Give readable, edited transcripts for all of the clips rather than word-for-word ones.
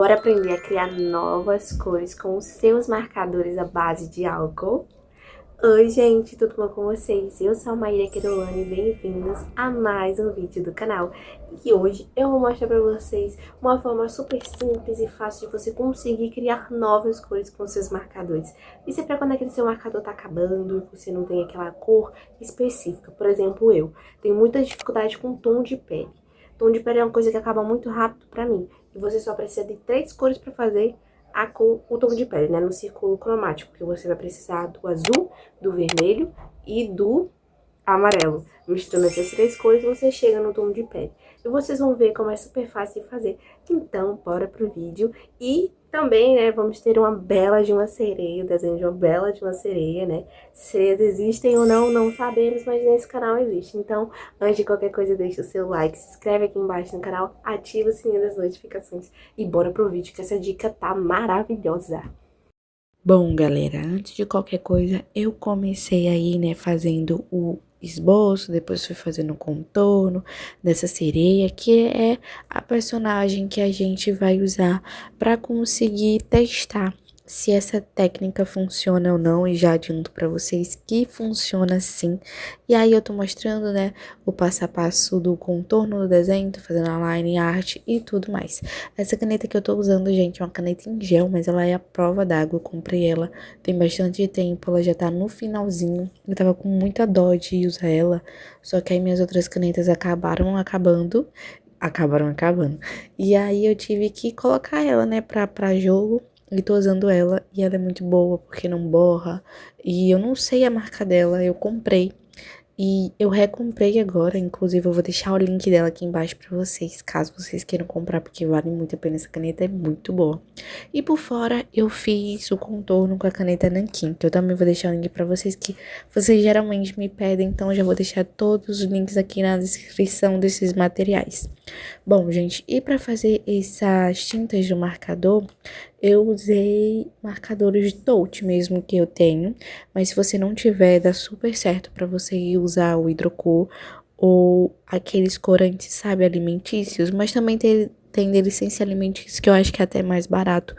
Bora aprender a criar novas cores com os seus marcadores à base de álcool. Oi gente, tudo bom com vocês? Eu sou a Maíra Querolani e bem-vindos a mais um vídeo do canal. E hoje eu vou mostrar pra vocês uma forma super simples e fácil de você conseguir criar novas cores com seus marcadores. Isso é pra quando aquele seu marcador tá acabando e você não tem aquela cor específica. Por exemplo, eu tenho muita dificuldade com tom de pele. Tom de pele é uma coisa que acaba muito rápido pra mim. E você só precisa de 3 cores pra fazer a cor, o tom de pele, né? No círculo cromático, que você vai precisar do azul, do vermelho e do amarelo. Misturando essas 3 cores, você chega no tom de pele. E vocês vão ver como é super fácil de fazer. Então, bora pro vídeo. E também, né, vamos ter uma bela de uma sereia, o desenho de uma bela de uma sereia, né? Se sereias existem ou não, não sabemos, mas nesse canal existe. Então, antes de qualquer coisa, deixa o seu like, se inscreve aqui embaixo no canal, ativa o sininho das notificações e bora pro vídeo, que essa dica tá maravilhosa. Bom, galera, antes de qualquer coisa, eu comecei aí, né, fazendo o esboço, depois fui fazendo o contorno dessa sereia, que é a personagem que a gente vai usar para conseguir testar se essa técnica funciona ou não, e já adianto para vocês que funciona sim. E aí eu tô mostrando, né, o passo a passo do contorno do desenho, tô fazendo a line art e tudo mais. Essa caneta que eu tô usando, gente, é uma caneta em gel, mas ela é a prova d'água. Eu comprei ela tem bastante tempo, ela já tá no finalzinho. Eu tava com muita dó de usar ela, só que aí minhas outras canetas acabaram acabando. E aí eu tive que colocar ela, né, pra jogo. E tô usando ela e ela é muito boa porque não borra. E eu não sei a marca dela, eu comprei. E eu recomprei agora, inclusive eu vou deixar o link dela aqui embaixo pra vocês, caso vocês queiram comprar, porque vale muito a pena, essa caneta é muito boa. E por fora eu fiz o contorno com a caneta Nankin, que eu também vou deixar o link pra vocês, que vocês geralmente me pedem, então eu já vou deixar todos os links aqui na descrição desses materiais. Bom, gente, e pra fazer essas tintas do marcador, eu usei marcadores de touch mesmo que eu tenho, mas se você não tiver, dá super certo pra você ir usar o hidrocor ou aqueles corantes, sabe, alimentícios, mas também tem deles sem ser alimentícios, que eu acho que é até mais barato.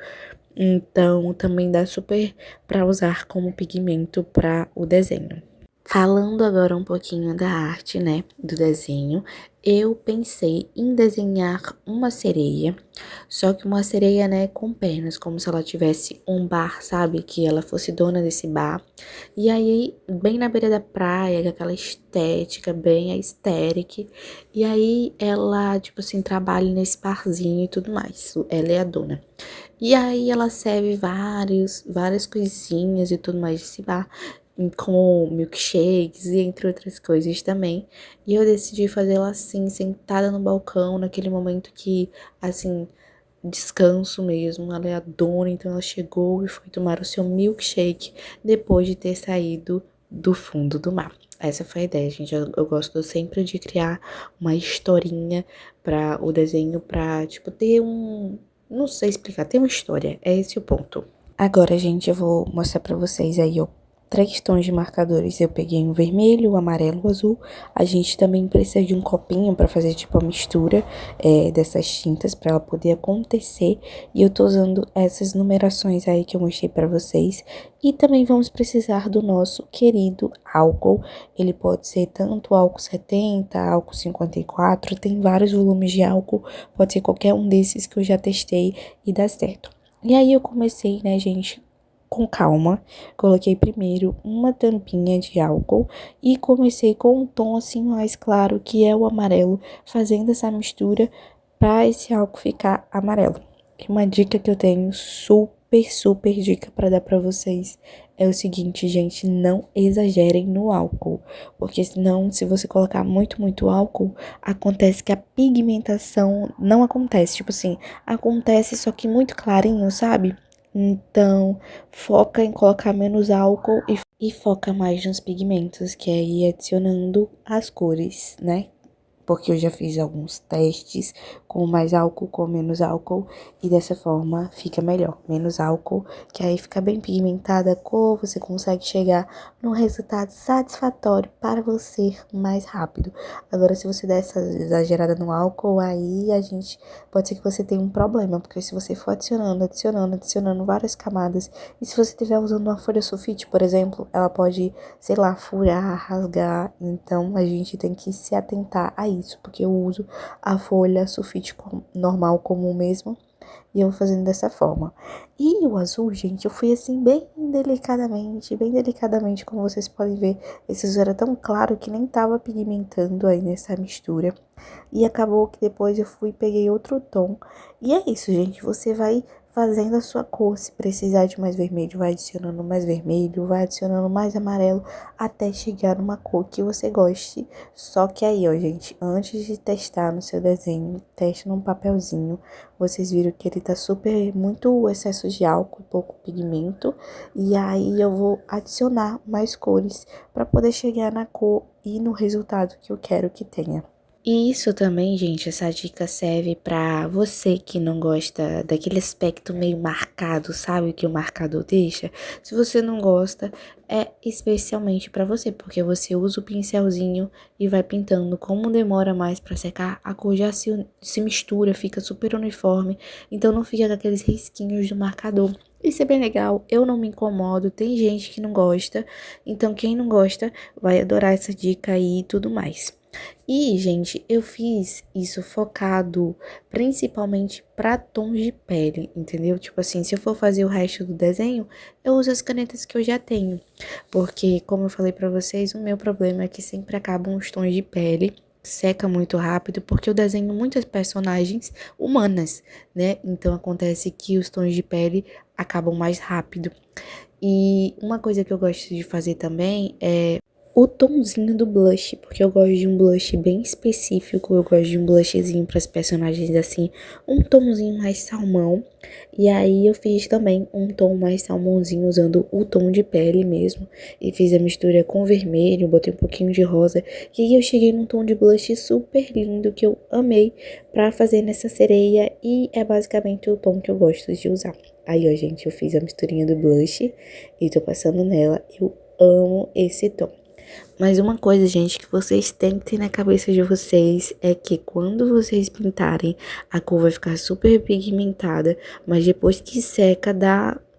Então, também dá super pra usar como pigmento para o desenho. Falando agora um pouquinho da arte, né, do desenho, eu pensei em desenhar uma sereia, só que uma sereia, né, com pernas, como se ela tivesse um bar, sabe, que ela fosse dona desse bar. E aí, bem na beira da praia, com aquela estética bem aesthetic, e aí ela, tipo assim, trabalha nesse barzinho e tudo mais, ela é a dona. E aí ela serve várias coisinhas e tudo mais desse bar, com milkshakes e entre outras coisas também. E eu decidi fazê-la assim, sentada no balcão, naquele momento que, assim, descanso mesmo. Ela é a dona, então ela chegou e foi tomar o seu milkshake depois de ter saído do fundo do mar. Essa foi a ideia, gente. Eu gosto sempre de criar uma historinha para o desenho, pra, tipo, ter um. Não sei explicar, ter uma história. É esse o ponto. Agora, gente, eu vou mostrar pra vocês aí, ó. 3 tons de marcadores, eu peguei o vermelho, o amarelo, o azul. A gente também precisa de um copinho para fazer tipo a mistura dessas tintas para ela poder acontecer. E eu tô usando essas numerações aí que eu mostrei para vocês. E também vamos precisar do nosso querido álcool. Ele pode ser tanto álcool 70, álcool 54, tem vários volumes de álcool. Pode ser qualquer um desses que eu já testei e dá certo. E aí eu comecei, né, gente, com calma, coloquei primeiro uma tampinha de álcool e comecei com um tom assim mais claro, que é o amarelo, fazendo essa mistura para esse álcool ficar amarelo. E uma dica que eu tenho, super dica para dar para vocês, é o seguinte, gente, não exagerem no álcool, porque senão, se você colocar muito álcool, acontece que a pigmentação não acontece, tipo assim, acontece só que muito clarinho, sabe? Então, foca em colocar menos álcool e foca mais nos pigmentos, que é ir adicionando as cores, né? porque eu já fiz alguns testes com mais álcool, com menos álcool, e dessa forma fica melhor. Menos álcool, que aí fica bem pigmentada a cor, você consegue chegar num resultado satisfatório para você mais rápido. Agora, se você der essa exagerada no álcool, aí pode ser que você tenha um problema, porque se você for adicionando várias camadas, e se você estiver usando uma folha sulfite, por exemplo, ela pode, sei lá, furar, rasgar. Então a gente tem que se atentar a isso, porque eu uso a folha sulfite normal comum mesmo, e eu vou fazendo dessa forma. E o azul, gente, eu fui assim bem delicadamente, como vocês podem ver. Esse azul era tão claro que nem tava pigmentando aí nessa mistura. E acabou que depois eu fui e peguei outro tom. E é isso, gente. Você vai fazendo a sua cor. Se precisar de mais vermelho, vai adicionando mais vermelho, vai adicionando mais amarelo, até chegar numa cor que você goste. Só que aí, ó, gente, antes de testar no seu desenho, teste num papelzinho. Vocês viram que ele tá muito excesso de álcool, pouco pigmento. E aí eu vou adicionar mais cores para poder chegar na cor e no resultado que eu quero que tenha. E isso também, gente, essa dica serve pra você que não gosta daquele aspecto meio marcado, sabe, que o marcador deixa? Se você não gosta, é especialmente pra você, porque você usa o pincelzinho e vai pintando. Como demora mais pra secar, a cor já se mistura, fica super uniforme, então não fica com aqueles risquinhos do marcador. Isso é bem legal, eu não me incomodo, tem gente que não gosta, então quem não gosta vai adorar essa dica aí e tudo mais. E, gente, eu fiz isso focado principalmente para tons de pele, entendeu? Tipo assim, se eu for fazer o resto do desenho, eu uso as canetas que eu já tenho. Porque, como eu falei pra vocês, o meu problema é que sempre acabam os tons de pele, seca muito rápido, porque eu desenho muitas personagens humanas, né? Então acontece que os tons de pele acabam mais rápido. E uma coisa que eu gosto de fazer também é o tomzinho do blush, porque eu gosto de um blush bem específico, eu gosto de um blushzinho para as personagens assim, um tomzinho mais salmão. E aí eu fiz também um tom mais salmãozinho usando o tom de pele mesmo, e fiz a mistura com vermelho, botei um pouquinho de rosa, e aí eu cheguei num tom de blush super lindo que eu amei pra fazer nessa sereia, e é basicamente o tom que eu gosto de usar. Aí, ó, gente, eu fiz a misturinha do blush e tô passando nela. Eu amo esse tom. Mas uma coisa, gente, que vocês têm que ter na cabeça de vocês é que quando vocês pintarem, a cor vai ficar super pigmentada, mas depois que seca,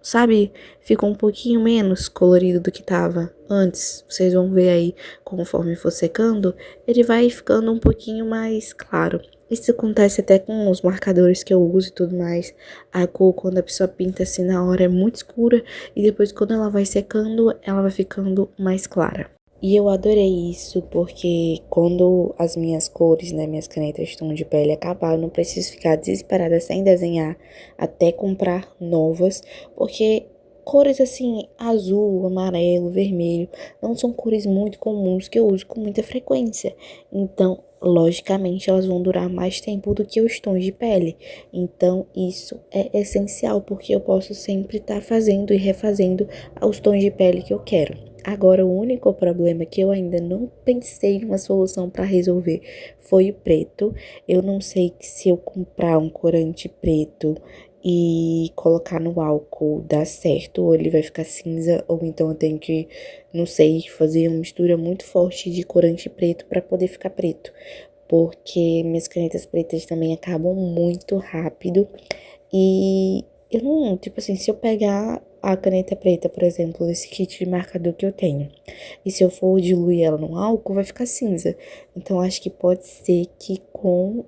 sabe, fica um pouquinho menos colorido do que tava antes. Vocês vão ver aí, conforme for secando, ele vai ficando um pouquinho mais claro. Isso acontece até com os marcadores que eu uso e tudo mais. A cor, quando a pessoa pinta assim na hora, é muito escura, e depois quando ela vai secando, ela vai ficando mais clara. E eu adorei isso, porque quando as minhas cores, né, minhas canetas de tom de pele acabar, eu não preciso ficar desesperada sem desenhar até comprar novas, porque cores assim, azul, amarelo, vermelho, não são cores muito comuns que eu uso com muita frequência. Então, logicamente, elas vão durar mais tempo do que os tons de pele. Então, isso é essencial, porque eu posso sempre estar fazendo e refazendo os tons de pele que eu quero. Agora, o único problema que eu ainda não pensei em uma solução para resolver foi o preto. Eu não sei se eu comprar um corante preto e colocar no álcool dá certo, ou ele vai ficar cinza, ou então eu tenho que, não sei, fazer uma mistura muito forte de corante preto para poder ficar preto. Porque minhas canetas pretas também acabam muito rápido. E eu não, tipo assim, se eu pegar a caneta preta, por exemplo, esse kit de marcador que eu tenho, e se eu for diluir ela no álcool, vai ficar cinza. Então, acho que pode ser que com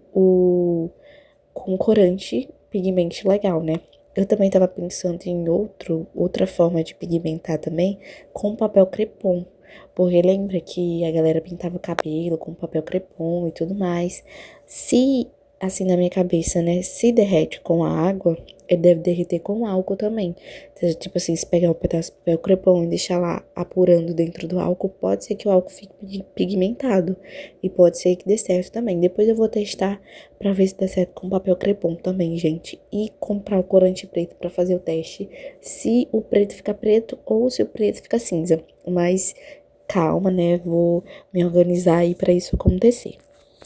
corante pigmente legal, né? Eu também tava pensando em outra forma de pigmentar também, com papel crepom. Porque lembra que a galera pintava o cabelo com papel crepom e tudo mais. Se, assim, na minha cabeça, né? Se derrete com a água, ele deve derreter com álcool também. Então, tipo assim, se pegar um pedaço de papel crepom e deixar lá apurando dentro do álcool, pode ser que o álcool fique pigmentado. E pode ser que dê certo também. Depois eu vou testar pra ver se dá certo com papel crepom também, gente. E comprar o corante preto pra fazer o teste. Se o preto fica preto ou se o preto fica cinza. Mas calma, né? Vou me organizar aí pra isso acontecer.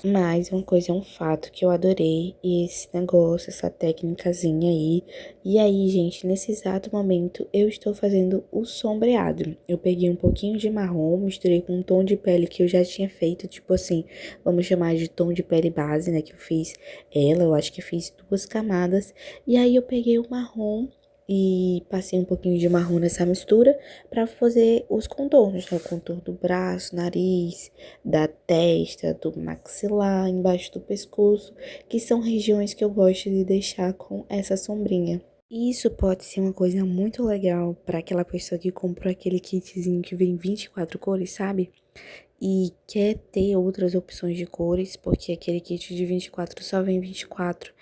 Mas uma coisa é um fato que eu adorei esse negócio, essa técnicazinha aí. E aí, gente, nesse exato momento eu estou fazendo o sombreado. Eu peguei um pouquinho de marrom, misturei com um tom de pele que eu já tinha feito, tipo assim, vamos chamar de tom de pele base, né, que eu fiz ela, eu acho que fiz 2 camadas. E aí eu peguei o marrom e passei um pouquinho de marrom nessa mistura pra fazer os contornos, né, o contorno do braço, nariz, da testa, do maxilar, embaixo do pescoço, que são regiões que eu gosto de deixar com essa sombrinha. E isso pode ser uma coisa muito legal para aquela pessoa que comprou aquele kitzinho que vem 24 cores, sabe? E quer ter outras opções de cores, porque aquele kit de 24 só vem 24.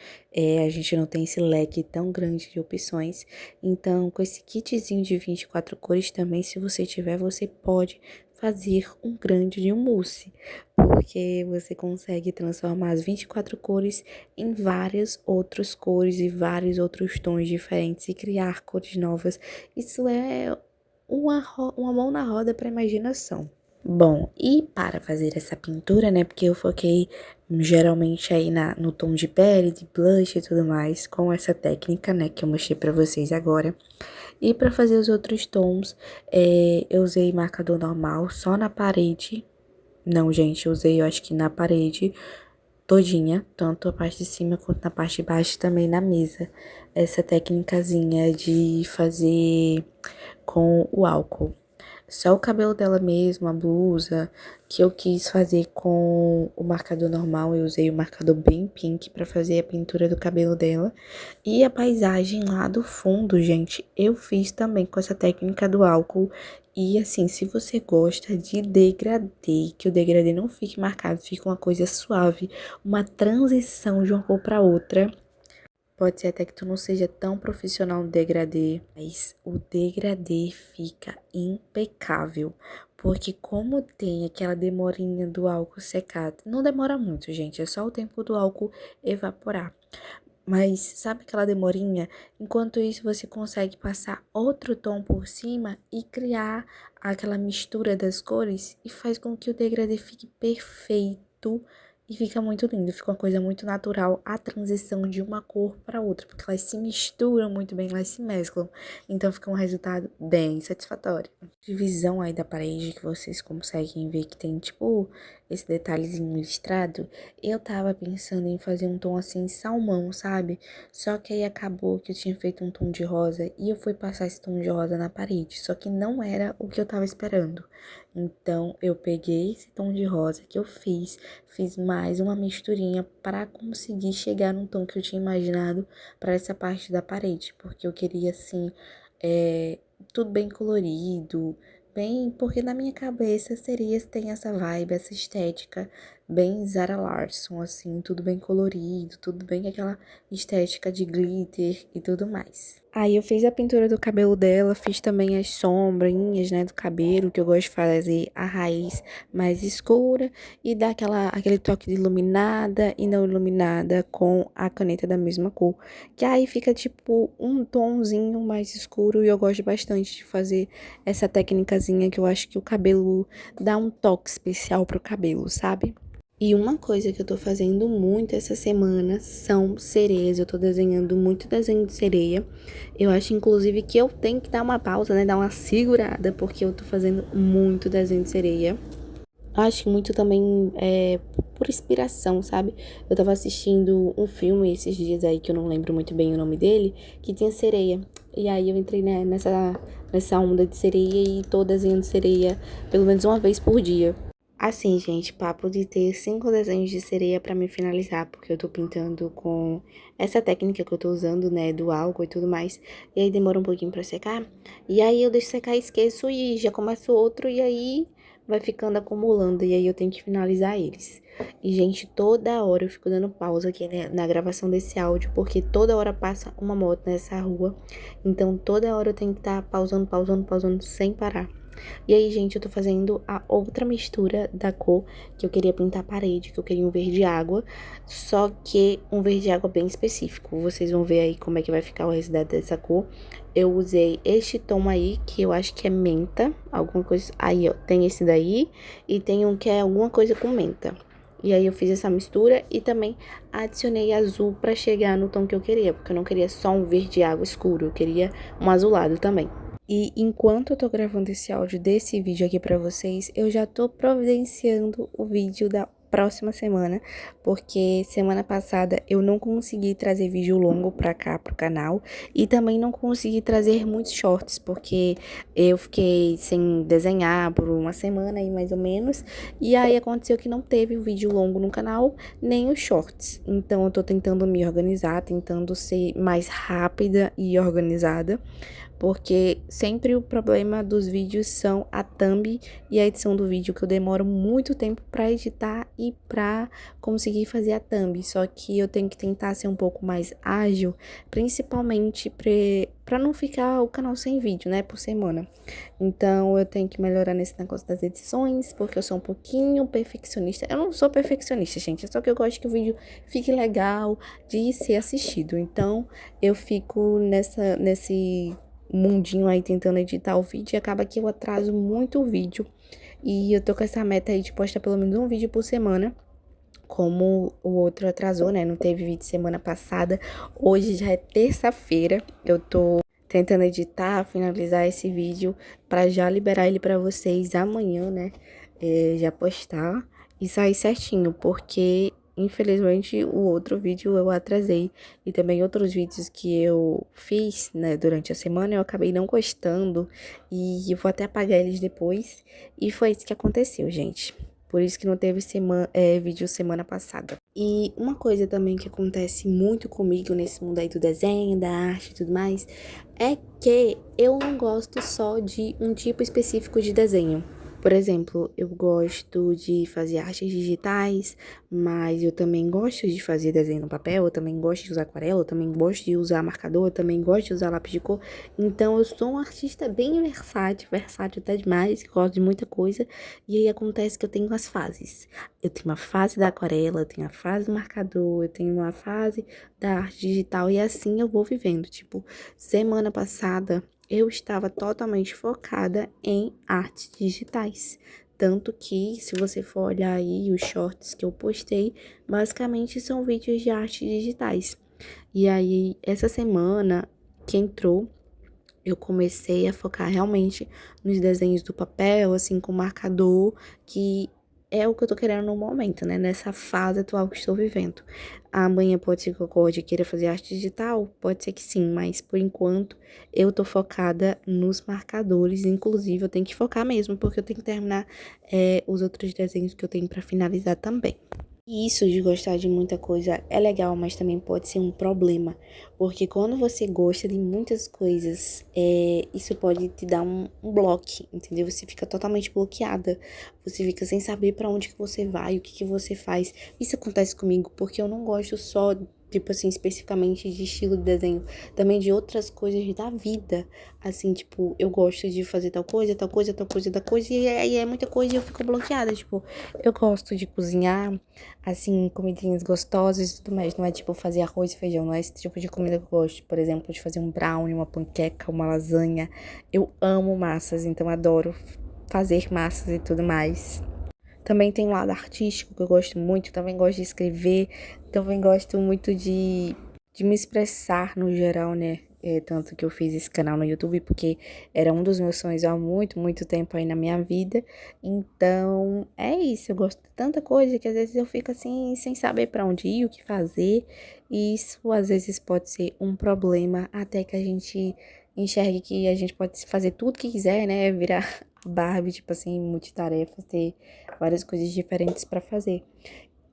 A gente não tem esse leque tão grande de opções. Então, com esse kitzinho de 24 cores também, se você tiver, você pode fazer um grande de um mousse, porque você consegue transformar as 24 cores em várias outras cores e vários outros tons diferentes e criar cores novas. Isso é uma mão na roda para a imaginação. Bom, e para fazer essa pintura, né, porque eu foquei geralmente aí no tom de pele, de blush e tudo mais, com essa técnica, né, que eu mostrei pra vocês agora. E para fazer os outros tons, eu usei marcador normal só na parede. Não, gente, eu usei, eu acho que na parede todinha, tanto a parte de cima quanto na parte de baixo, também na mesa. Essa técnicazinha de fazer com o álcool. Só o cabelo dela mesmo, a blusa, que eu quis fazer com o marcador normal. Eu usei o marcador bem pink pra fazer a pintura do cabelo dela. E a paisagem lá do fundo, gente, eu fiz também com essa técnica do álcool. E assim, se você gosta de degradê, que o degradê não fique marcado, fica uma coisa suave, uma transição de uma cor pra outra. Pode ser até que tu não seja tão profissional no degradê, mas o degradê fica impecável. Porque como tem aquela demorinha do álcool secar, não demora muito, gente, é só o tempo do álcool evaporar. Mas sabe aquela demorinha? Enquanto isso, você consegue passar outro tom por cima e criar aquela mistura das cores e faz com que o degradê fique perfeito e fica muito lindo. Fica uma coisa muito natural a transição de uma cor para outra, porque elas se misturam muito bem, elas se mesclam. Então fica um resultado bem satisfatório. Divisão aí da parede que vocês conseguem ver que tem tipo esse detalhezinho listrado. Eu tava pensando em fazer um tom assim salmão, sabe? Só que aí acabou que eu tinha feito um tom de rosa e eu fui passar esse tom de rosa na parede, só que não era o que eu tava esperando. Então eu peguei esse tom de rosa que eu fiz mais uma misturinha para conseguir chegar no tom que eu tinha imaginado para essa parte da parede, porque eu queria assim, tudo bem colorido, bem, porque na minha cabeça seria tem essa vibe, essa estética bem Zara Larsson, assim, tudo bem colorido, tudo bem aquela estética de glitter e tudo mais. Aí eu fiz a pintura do cabelo dela, fiz também as sombrinhas, né, do cabelo, que eu gosto de fazer a raiz mais escura e dar aquele toque de iluminada e não iluminada com a caneta da mesma cor. Que aí fica tipo um tomzinho mais escuro e eu gosto bastante de fazer essa técnicazinha que eu acho que o cabelo dá um toque especial pro cabelo, sabe? E uma coisa que eu tô fazendo muito essa semana são sereias. Eu tô desenhando muito desenho de sereia. Eu acho, inclusive, que eu tenho que dar uma pausa, né? Dar uma segurada, porque eu tô fazendo muito desenho de sereia. Acho muito também por inspiração, sabe? Eu tava assistindo um filme esses dias aí, que eu não lembro muito bem o nome dele, que tinha sereia. E aí eu entrei, né, nessa onda de sereia e tô desenhando sereia pelo menos uma vez por dia. Assim, gente, papo de ter 5 desenhos de sereia pra me finalizar, porque eu tô pintando com essa técnica que eu tô usando, né, do álcool e tudo mais, e aí demora um pouquinho pra secar, e aí eu deixo secar, esqueço e já começo outro, e aí vai ficando acumulando, e aí eu tenho que finalizar eles. E, gente, toda hora eu fico dando pausa aqui, né, na gravação desse áudio, porque toda hora passa uma moto nessa rua, então toda hora eu tenho que estar pausando, sem parar. E aí, gente, eu tô fazendo a outra mistura da cor que eu queria pintar a parede, que eu queria um verde água, só que um verde água bem específico. Vocês vão ver aí como é que vai ficar o resultado dessa cor. Eu usei este tom aí, que eu acho que é menta, alguma coisa... Aí, ó, tem esse daí e tem um que é alguma coisa com menta. E aí eu fiz essa mistura e também adicionei azul pra chegar no tom que eu queria, porque eu não queria só um verde água escuro, eu queria um azulado também. E enquanto eu tô gravando esse áudio desse vídeo aqui pra vocês, eu já tô providenciando o vídeo da próxima semana, porque semana passada eu não consegui trazer vídeo longo pra cá, pro canal, e também não consegui trazer muitos shorts, porque eu fiquei sem desenhar por uma semana aí mais ou menos, e aí aconteceu que não teve vídeo longo no canal, nem os shorts. Então eu tô tentando me organizar, tentando ser mais rápida e organizada, porque sempre o problema dos vídeos são a thumb e a edição do vídeo, que eu demoro muito tempo pra editar e pra conseguir fazer a thumb. Só que eu tenho que tentar ser um pouco mais ágil, principalmente pra não ficar o canal sem vídeo, né, por semana. Então eu tenho que melhorar nesse negócio das edições, porque eu sou um pouquinho perfeccionista. Eu não sou perfeccionista, gente, é só que eu gosto que o vídeo fique legal de ser assistido. Então eu fico nesse mundinho aí tentando editar o vídeo e acaba que eu atraso muito o vídeo. E eu tô com essa meta aí de postar pelo menos um vídeo por semana, como o outro atrasou, né? Não teve vídeo semana passada. Hoje já é terça-feira. Eu tô tentando editar, finalizar esse vídeo pra já liberar ele pra vocês amanhã, né? Já postar e sair certinho, porque infelizmente o outro vídeo eu atrasei e também outros vídeos que eu fiz, né, durante a semana eu acabei não gostando e eu vou até apagar eles depois, e foi isso que aconteceu, gente. Por isso que não teve vídeo semana passada. E uma coisa também que acontece muito comigo nesse mundo aí do desenho, da arte e tudo mais, é que eu não gosto só de um tipo específico de desenho. Por exemplo, eu gosto de fazer artes digitais, mas eu também gosto de fazer desenho no papel, eu também gosto de usar aquarela, eu também gosto de usar marcador, eu também gosto de usar lápis de cor. Então, eu sou um artista bem versátil até demais, que gosto de muita coisa. E aí acontece que eu tenho as fases. Eu tenho uma fase da aquarela, eu tenho a fase do marcador, eu tenho uma fase da arte digital e assim eu vou vivendo. Tipo, semana passada eu estava totalmente focada em artes digitais. Tanto que, se você for olhar aí os shorts que eu postei, basicamente são vídeos de artes digitais. E aí, essa semana que entrou, eu comecei a focar realmente nos desenhos do papel, assim, com marcador, que é o que eu tô querendo no momento, né? Nessa fase atual que estou vivendo. Amanhã pode ser que eu acorde e queira fazer arte digital? Pode ser que sim, mas por enquanto eu tô focada nos marcadores. Inclusive, eu tenho que focar mesmo, porque eu tenho que terminar os outros desenhos que eu tenho pra finalizar também. E isso de gostar de muita coisa é legal, mas também pode ser um problema. Porque quando você gosta de muitas coisas, isso pode te dar um bloco, entendeu? Você fica totalmente bloqueada. Você fica sem saber pra onde que você vai, o que que você faz. Isso acontece comigo porque eu não gosto só, tipo assim, especificamente de estilo de desenho. Também de outras coisas da vida. Assim, tipo, eu gosto de fazer tal coisa, tal coisa, tal coisa, tal coisa. E aí é muita coisa e eu fico bloqueada. Tipo, eu gosto de cozinhar, assim, comidinhas gostosas e tudo mais. Não é tipo fazer arroz e feijão, não é esse tipo de comida que eu gosto. Por exemplo, de fazer um brownie, uma panqueca, uma lasanha. Eu amo massas, então adoro fazer massas e tudo mais. Também tem um lado artístico que eu gosto muito, também gosto de escrever, também gosto muito de me expressar no geral, né? Tanto que eu fiz esse canal no YouTube, porque era um dos meus sonhos há muito, muito tempo aí na minha vida. Então, é isso, eu gosto de tanta coisa que às vezes eu fico assim, sem saber pra onde ir, o que fazer. E isso às vezes pode ser um problema, até que a gente enxergue que a gente pode fazer tudo que quiser, né? Virar a Barbie, tipo assim, multitarefas, ter várias coisas diferentes pra fazer.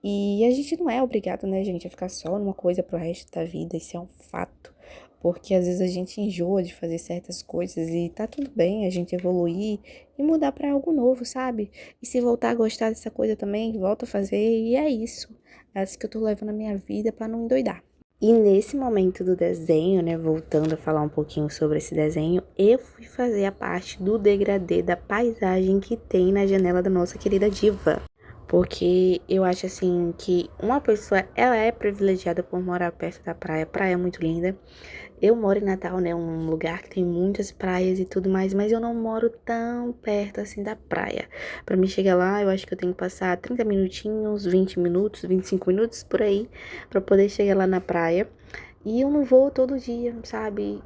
E a gente não é obrigado, né, gente, a ficar só numa coisa pro resto da vida, isso é um fato. Porque às vezes a gente enjoa de fazer certas coisas e tá tudo bem a gente evoluir e mudar pra algo novo, sabe? E se voltar a gostar dessa coisa também, volta a fazer e é isso. É assim que eu tô levando a minha vida pra não endoidar. E nesse momento do desenho, né, voltando a falar um pouquinho sobre esse desenho, eu fui fazer a parte do degradê da paisagem que tem na janela da nossa querida diva. Porque eu acho assim que uma pessoa, ela é privilegiada por morar perto da praia. Praia é muito linda. Eu moro em Natal, né? Um lugar que tem muitas praias e tudo mais, mas eu não moro tão perto assim da praia. Pra mim chegar lá, eu acho que eu tenho que passar 30 minutinhos, 20 minutos, 25 minutos por aí, pra poder chegar lá na praia. E eu não vou todo dia, sabe?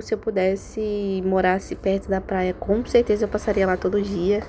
Se eu pudesse morasse perto da praia, com certeza eu passaria lá todo dia,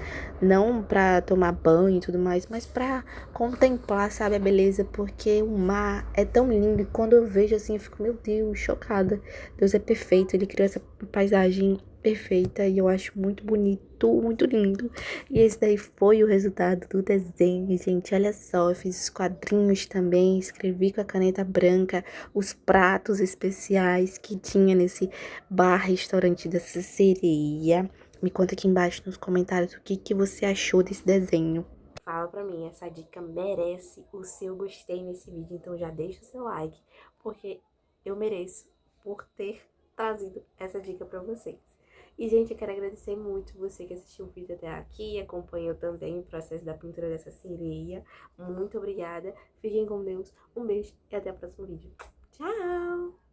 não pra tomar banho e tudo mais, mas pra contemplar, sabe, a beleza, porque o mar é tão lindo e quando eu vejo assim, eu fico, meu Deus, chocada. Deus é perfeito, ele criou essa paisagem perfeita e eu acho muito bonito, muito lindo. E esse daí foi o resultado do desenho, gente. Olha só, eu fiz os quadrinhos também, escrevi com a caneta branca os pratos especiais que tinha nesse bar-restaurante dessa sereia. Me conta aqui embaixo nos comentários o que você achou desse desenho. Fala pra mim, essa dica merece o seu gostei nesse vídeo, então já deixa o seu like, porque eu mereço por ter trazido essa dica pra vocês. E, gente, eu quero agradecer muito você que assistiu o vídeo até aqui, acompanhou também o processo da pintura dessa sereia. Muito obrigada, fiquem com Deus, um beijo e até o próximo vídeo. Tchau!